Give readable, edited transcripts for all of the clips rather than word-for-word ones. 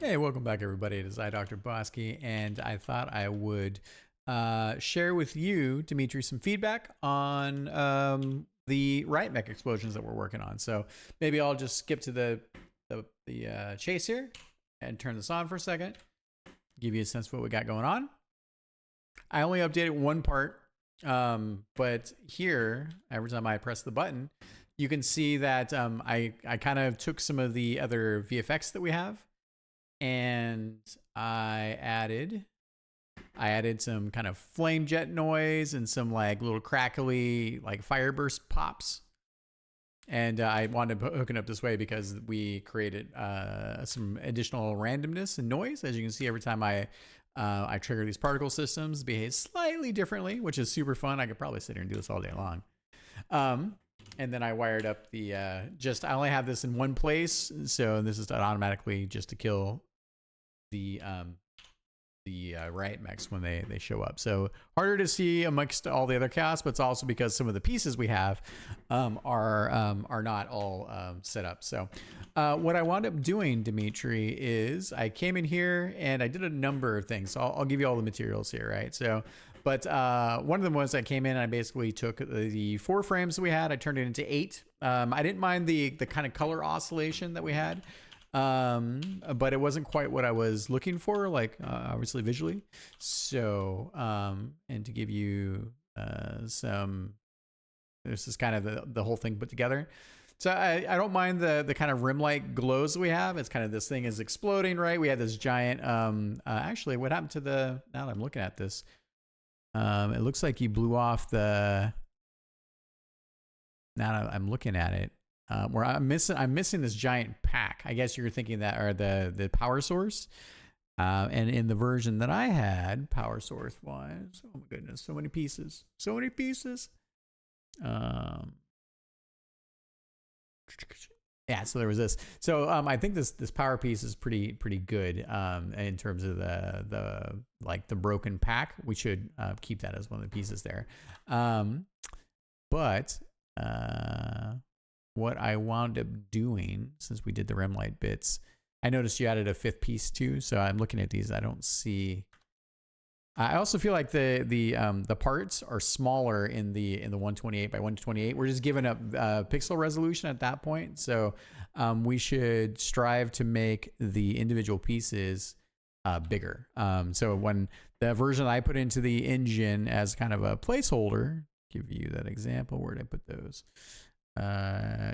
Hey, welcome back, everybody. It is I, Dr. Bosky, and I thought I would share with you, Dimitri, some feedback on the Riot Mech explosions that we're working on. So maybe I'll just skip to the chase here and turn this on for a second, give you a sense of what we got going on. I only updated one part, but here, every time I press the button, you can see that I kind of took some of the other VFX that we have, and I added some kind of flame jet noise and some like little crackly like fireburst pops. And I wanted to hook it up this way because we created some additional randomness and noise. As you can see, every time I trigger these particle systems, behave slightly differently, which is super fun. I could probably sit here and do this all day long. And then I wired up the I only have this in one place, so this is automatically just to kill the Riot mechs when they show up. So harder to see amongst all the other casts, but it's also because some of the pieces we have are not all set up. So what I wound up doing, Dimitri, is I came in here and I did a number of things. So I'll give you all the materials here, right? So but one of them was I came in and I basically took the 4 frames that we had, I turned it into 8. I didn't mind the kind of color oscillation that we had, but it wasn't quite what I was looking for, like obviously visually. So and to give you this is kind of the whole thing put together. So I don't mind the kind of rim light glows that we have. It's kind of, this thing is exploding, right? We had this giant actually, what happened to now that I'm looking at this, it looks like you blew off now that I'm looking at it, where I'm missing this giant pack. I guess you're thinking that, or the power source. And in the version that I had, power source wise, oh my goodness, so many pieces. Yeah, so there was this. So I think this power piece is pretty good in terms of the broken pack. We should keep that as one of the pieces there. But what I wound up doing, since we did the rim light bits, I noticed you added a 5th piece too. So I'm looking at these. I don't see. I also feel like the parts are smaller in the 128 by 128. We're just giving up pixel resolution at that point, so we should strive to make the individual pieces bigger. So when the version I put into the engine as kind of a placeholder, give you that example. Where did I put those?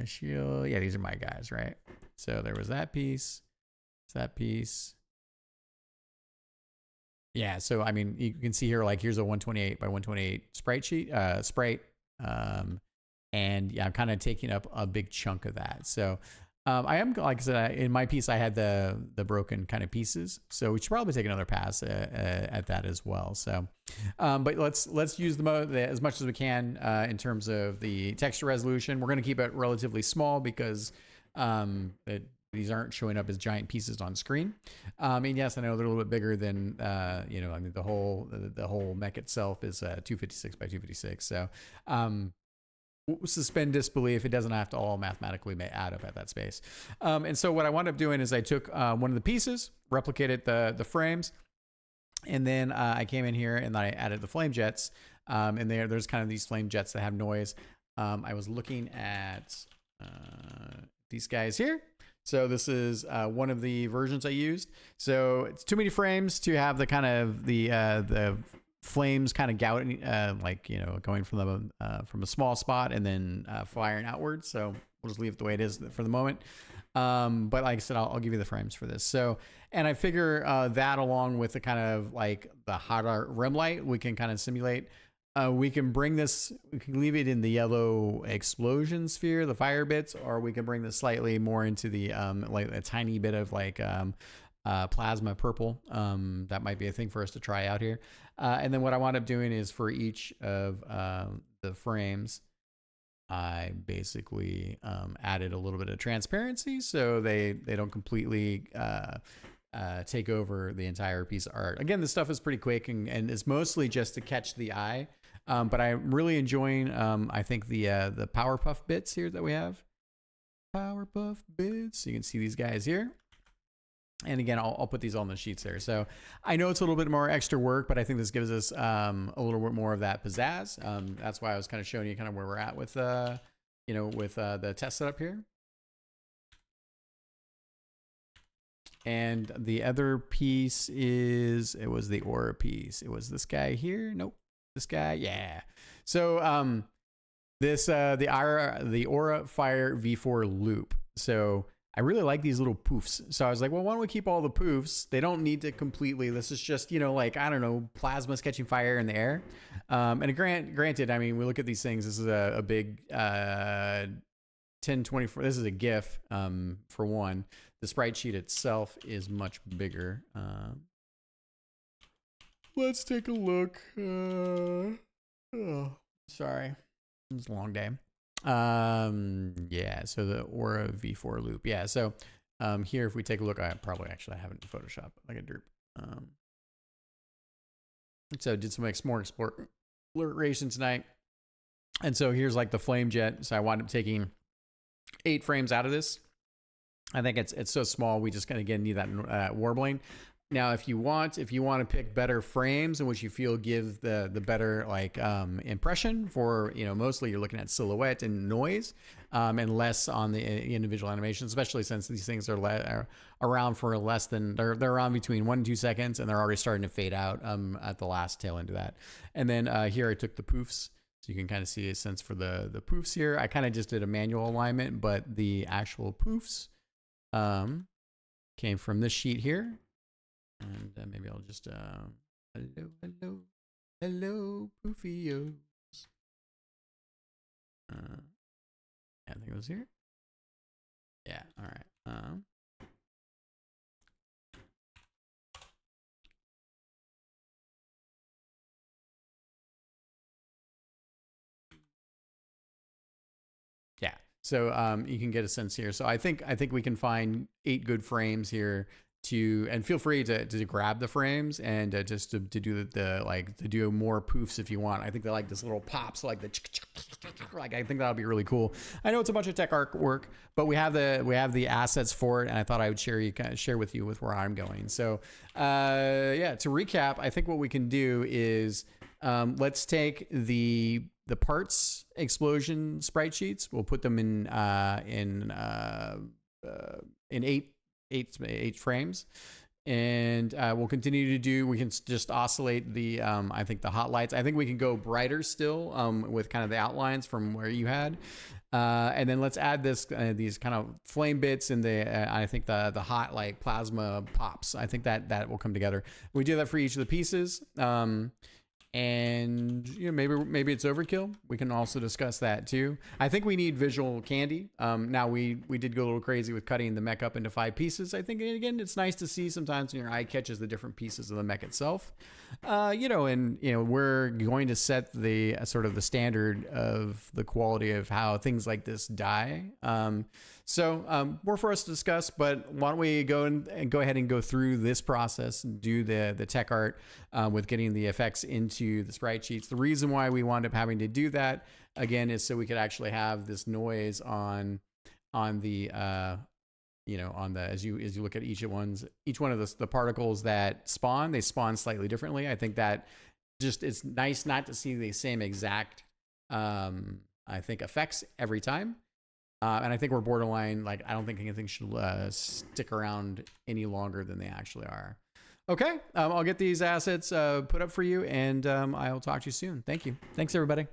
Shield. Yeah, these are my guys, right? So there was that piece. That piece. Yeah, so I mean, you can see here, like, here's a 128 by 128 sprite, and yeah, I'm kind of taking up a big chunk of that. So I am, like I said, in my piece I had the broken kind of pieces, so we should probably take another pass at that as well. So, but let's use as much as we can in terms of the texture resolution. We're going to keep it relatively small because these aren't showing up as giant pieces on screen. And yes, I know they're a little bit bigger than, I mean, the whole mech itself is 256 by 256. So suspend disbelief. It doesn't have to all mathematically add up at that space. And so what I wound up doing is I took one of the pieces, replicated the frames, and then I came in here and I added the flame jets. And there's kind of these flame jets that have noise. I was looking at these guys here. So this is one of the versions I used. So it's too many frames to have the kind of the flames kind of gouting, going from a small spot and then firing outwards. So we'll just leave it the way it is for the moment. But like I said, I'll give you the frames for this. So, and I figure that along with the kind of like the hotter rim light, we can kind of simulate. We can bring this, we can leave it in the yellow explosion sphere, the fire bits, or we can bring this slightly more into the like a tiny bit of like plasma purple. That might be a thing for us to try out here. And then what I wound up doing is for each of the frames, I basically added a little bit of transparency so they don't completely take over the entire piece of art. Again, this stuff is pretty quick and it's mostly just to catch the eye. But I'm really enjoying, I think, the Powerpuff bits here that we have. Powerpuff bits. You can see these guys here. And again, I'll put these on the sheets there. So I know it's a little bit more extra work, but I think this gives us a little bit more of that pizzazz. That's why I was kind of showing you kind of where we're at with, you know, with the test setup here. And the other piece is, it was the aura piece. It was this guy here. Nope. This guy. Yeah. So this the aura fire V4 loop. So I really like these little poofs. So I was like, well, why don't we keep all the poofs? They don't need to completely, this is just, you know, like, I don't know, plasma catching fire in the air. And granted, I mean, we look at these things, this is a big 1024, this is a GIF for one. The sprite sheet itself is much bigger. Let's take a look. Oh, sorry, it's a long day. Yeah, so the aura V4 loop. Yeah, so here if we take a look, I probably actually have it in Photoshop like a derp. So did some more exploration tonight. And so here's like the flame jet. So I wound up taking 8 frames out of this. I think it's so small, we just again need that warbling. Now, if you want to pick better frames in which you feel give the better like impression for, you know, mostly you're looking at silhouette and noise, and less on the individual animations, especially since these things are around for less than they're around between 1 and 2 seconds, and they're already starting to fade out at the last tail end of that. And then here I took the poofs. So you can kind of see a sense for the poofs here. I kind of just did a manual alignment, but the actual poofs came from this sheet here. And maybe I'll just, hello, poofios. I think it was here. Yeah, all right. Yeah, so you can get a sense here. So I think we can find 8 good frames here and feel free to grab the frames and just to do to do more poofs if you want. I think they like this little pops, like like I think that'll be really cool. I know it's a bunch of tech artwork, but we have the assets for it, and I thought I would share with you with where I'm going. So yeah, to recap, I think what we can do is let's take the parts explosion sprite sheets. We'll put them in 8 frames, and we'll continue to we can just oscillate the I think the hot lights. I think we can go brighter still with kind of the outlines from where you had, and then let's add these kind of flame bits and I think the hot like plasma pops. I think that will come together. We do that for each of the pieces. And you know, maybe it's overkill. We can also discuss that too. I think we need visual candy. Now we did go a little crazy with cutting the mech up into 5 pieces. I think again it's nice to see sometimes when your eye catches the different pieces of the mech itself. You know, and you know, we're going to set the sort of the standard of the quality of how things like this die. So more for us to discuss, but why don't we go ahead and go through this process and do the tech art with getting the effects into the sprite sheets. The reason why we wound up having to do that again is so we could actually have this noise on the you know, on the as you look at each one of the particles that spawn, they spawn slightly differently. I think that just it's nice not to see the same exact I think effects every time. And I think we're borderline, like, I don't think anything should stick around any longer than they actually are. Okay, I'll get these assets put up for you, and I'll talk to you soon. Thank you. Thanks, everybody.